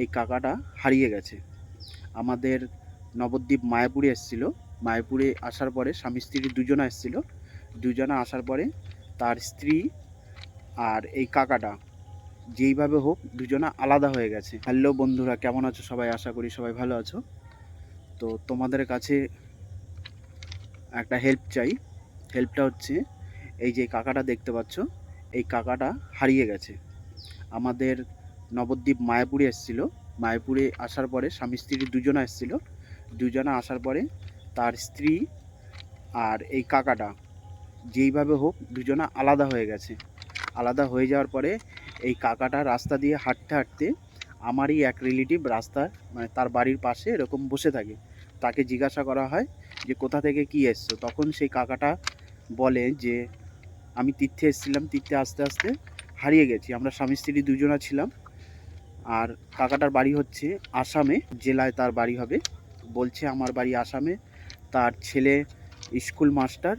এই কাকাটা হারিয়ে গেছে। আমাদের নবদ্বীপ মায়াপুরে এসেছিল। মায়াপুরে আসার পরে স্বামী স্ত্রী দুজনা এসেছিল। দুজনা আসার পরে তার স্ত্রী আর এই কাকাটা যেইভাবে হোক দুজনা আলাদা হয়ে গেছে। হ্যালো বন্ধুরা, কেমন আছো সবাই? আশা করি সবাই ভালো আছো। তো তোমাদের কাছে একটা হেল্প চাই। হেল্পটা হচ্ছে, এই যে কাকাটা দেখতে পাচ্ছ, এই কাকাটা হারিয়ে গেছে। আমাদের নবদ্বীপ মায়াপুরে এসেছিল। মায়াপুরে আসার পরে স্বামী স্ত্রী দুজনা এসেছিল। দুজনা আসার পরে তার স্ত্রী আর এই কাকাটা যেইভাবে হোক দুজনা আলাদা হয়ে গেছে। আলাদা হয়ে যাওয়ার পরে এই কাকাটা রাস্তা দিয়ে হাঁটতে হাঁটতে আমারই এক রিলেটিভ রাস্তার মানে তার বাড়ির পাশে এরকম বসে থাকে। তাকে জিজ্ঞাসা করা হয় যে কোথা থেকে কি এসছো, তখন সেই কাকাটা বলে যে আমি তীর্থে এসেছিলাম, তীর্থে আসতে আসতে হারিয়ে গেছি। আমরা স্বামী স্ত্রী দুজনা ছিলাম। আর কাকাটার বাড়ি হচ্ছে আসামে, জেলায় তার বাড়ি হবে। বলছে আমার বাড়ি আসামে, তার ছেলে স্কুল মাস্টার।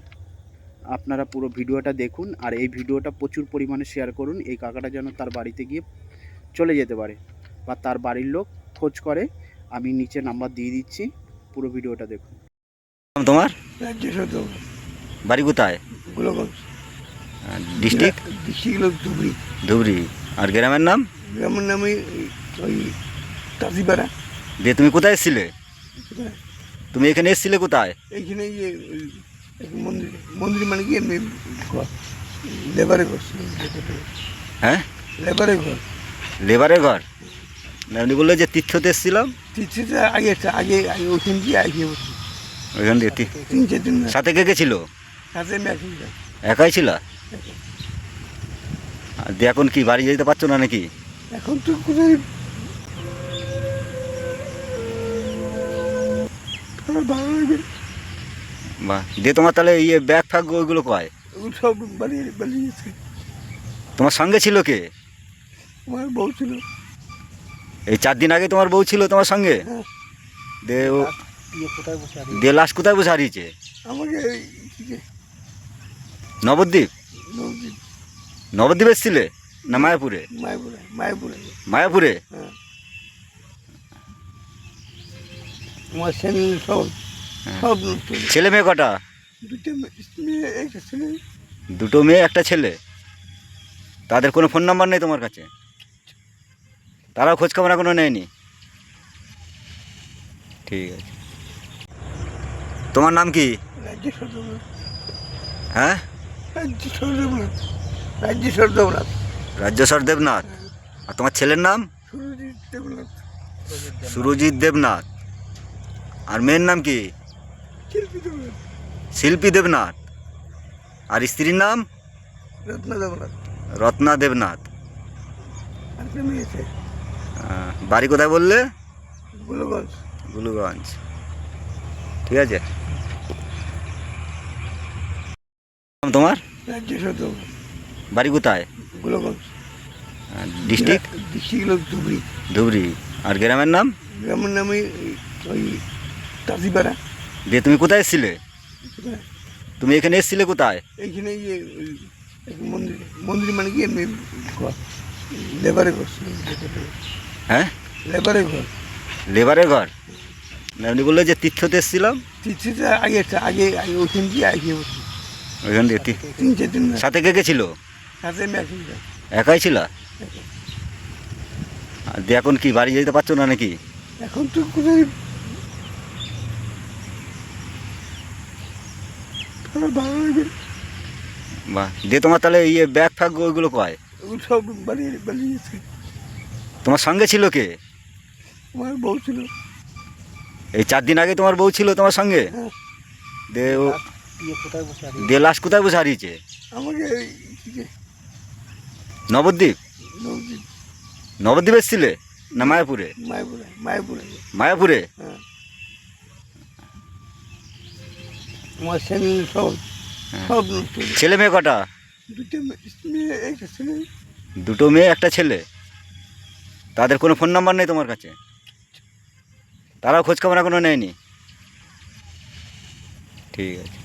আপনারা পুরো ভিডিওটা দেখুন আর এই ভিডিওটা প্রচুর পরিমাণে শেয়ার করুন। এই কাকাটা যেন তার বাড়িতে গিয়ে চলে যেতে পারে বা তার বাড়ির লোক খোঁজ করে। আমি নিচে নাম্বার দিয়ে দিচ্ছি, পুরো ভিডিওটা দেখুন। তোমার রাজ্য বাড়ি কোথায়? গোলগঞ্জ ডিস্ট্রিক্ট? ডিস্ট্রিক্ট হলো ধুবড়ি। ধুবড়ি। আর গ্রামের নাম? গ্রামের নামে ওই তাঁতিপাড়া। দিয়ে তুমি কোথায় এসেছিলে? তুমি এখানে এসেছিলে কোথায়? এইখানে যে এক মন্দির মন্দির মানে কি এমনি লেবারে ঘর ছিল। হ্যাঁ, লেবারে ঘর। লেবারের ঘর? না, উনি বললো যে তীর্থতে এসেছিলাম। তীর্থটা আগে আগে আগে ওখান দিয়ে আগে ওইখান দিয়ে 3-4 দিন সাথে কে কে ছিল? সাথে আমি এখন যাই। একাই ছিল? আর দিয়ে এখন কি বাড়ি যেতে পারছো না নাকি? এখন তো কোথায় আমার ভালো লাগবে। বা দিয়ে তোমার তাহলে ইয়ে ব্যাগ ফ্যাগ ওইগুলো কয়? ওগুলো সব বাড়িয়ে গেছে। তোমার সঙ্গে ছিল কে? আমার বউ ছিল। এই 4 দিন আগে তোমার বউ ছিল তোমার সঙ্গে? হ্যাঁ। দিয়ে লাশ কোথায় বসে হারিয়েছে? আমাকে নবদ্বীপ? নবদ্বীপ নবদ্বীপ এসেছিলে না মায়াপুরে? মায়াপুরে মায়াপুরে। মায়াপুরে? হ্যাঁ। আমার চ্যানেল সব সব নষ্ট। ছেলে মেয়ে কটা? দুটো মেয়ে একটা ছেলে। দুটো মেয়ে একটা ছেলে। তাদের কোনো ফোন নাম্বার নেই তোমার কাছে? তারাও খোঁজ খবর এখনো নেয়নি? ঠিক আছে। তোমার নাম কি? রাজ্য সরদেবনাথ। হ্যাঁ, রাজ্য সরদেবনাথ। রাজ্য সরদেবনাথ। রাজ্যস্বর দেবনাথ। আর তোমার ছেলের নাম? সুরজিৎ দেবনাথ। সুরজিৎ দেবনাথ। আর মেয়ের নাম কি? শিল্পী দেবনাথ। শিল্পী দেবনাথ। আর স্ত্রীর নাম? রত্না দেবনাথ। রত্না দেবনাথ। একটা মেয়ে আছে। বাড়ি কোথায় বললে? গোলগঞ্জ। গুলুগঞ্জ। ঠিক আছে। তোমার রাজ্য সরদেবনাথ। বাড়ি কোথায়? গোলগঞ্জ। ডিস্ট্রিক্ট? ডিস্ট্রিক্ট হলো ধুবড়ি। ধুবড়ি। আর গ্রামের নাম? গ্রামের নামে ওই তাঁতিপাড়া। দিয়ে তুমি কোথায় এসেছিলে? তুমি এখানে এসেছিলে কোথায়? এইখানে যে এক মন্দির মন্দির মানে কি এমনি লেবারে ঘর ছিল। হ্যাঁ, লেবারে ঘর। লেবারের ঘর? না, উনি বললো যে তীর্থতে এসেছিলাম। তীর্থটা আগে আগে আগে ওখান দিয়ে আগে ওইখান দিয়ে 3-4 দিন সাথে কে কে ছিল? সাথে আমি এখন যাই। একাই ছিল? আর দিয়ে এখন কি বাড়ি যেতে পারছো না নাকি? এখন তো কোথায় আমার ভালো লাগবে। বা দিয়ে তোমার তাহলে ইয়ে ব্যাগ ফ্যাগ ওইগুলো কয়? ওগুলো সব বাড়িয়ে গেছে। তোমার সঙ্গে ছিল কে? আমার বউ ছিল। এই 4 দিন আগে তোমার বউ ছিল তোমার সঙ্গে? হ্যাঁ। দিয়ে লাশ কোথায় বসে হারিয়েছে? আমাকে নবদ্বীপ? নবদ্বীপ। নবদ্বীপ এসেছিলে না মায়াপুরে? মায়াপুরে মায়াপুরে। মায়াপুরে? হ্যাঁ। আমার চ্যানেল সব সব নষ্ট। ছেলে মেয়ে কটা? দুটো মেয়ে একটা ছেলে। দুটো মেয়ে একটা ছেলে। তাদের কোনো ফোন নাম্বার নেই তোমার কাছে? তারাও খোঁজ খবর এখনো নেয়নি? ঠিক আছে।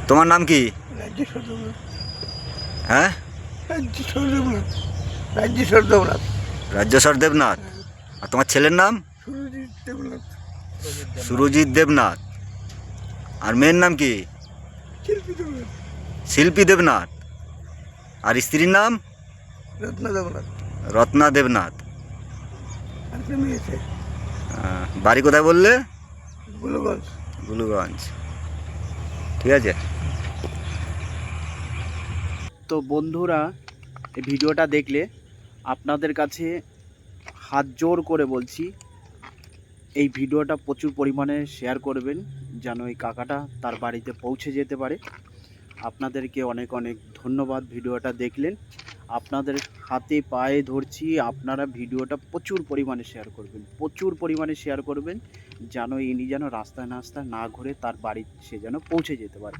তোমার নাম কি? রাজ্য সরদেবনাথ। হ্যাঁ, রাজ্য সরদেবনাথ। রাজ্য সরদেবনাথ। রাজ্যস্বর দেবনাথ। আর তোমার ছেলের নাম? সুরজিৎ দেবনাথ। সুরজিৎ দেবনাথ। আর মেয়ের নাম কি? শিল্পী দেবনাথ। শিল্পী দেবনাথ। আর স্ত্রীর নাম? রত্না দেবনাথ। রত্না দেবনাথ। আর একটা মেয়ে আছে, বাড়ি কোথায় বললে? গোলগঞ্জ। গুলুগঞ্জ। ঠিক আছে। তো বন্ধুরা, এই ভিডিওটা দেখলে আপনাদের কাছে হাত জোর করে বলছি, এই ভিডিওটা প্রচুর পরিমাণে শেয়ার করবেন যেন এই কাকাটা তার বাড়িতে পৌঁছে যেতে পারে। আপনাদেরকে অনেক অনেক ধন্যবাদ ভিডিওটা দেখলেন। আপনাদের হাতে পায়ে ধরছি, আপনারা ভিডিওটা প্রচুর পরিমাণে শেয়ার করবেন, প্রচুর পরিমাণে শেয়ার করবেন যেন ইনি যেন রাস্তায় নাস্তায় না ঘুরে তার বাড়ি সে যেন পৌঁছে যেতে পারে।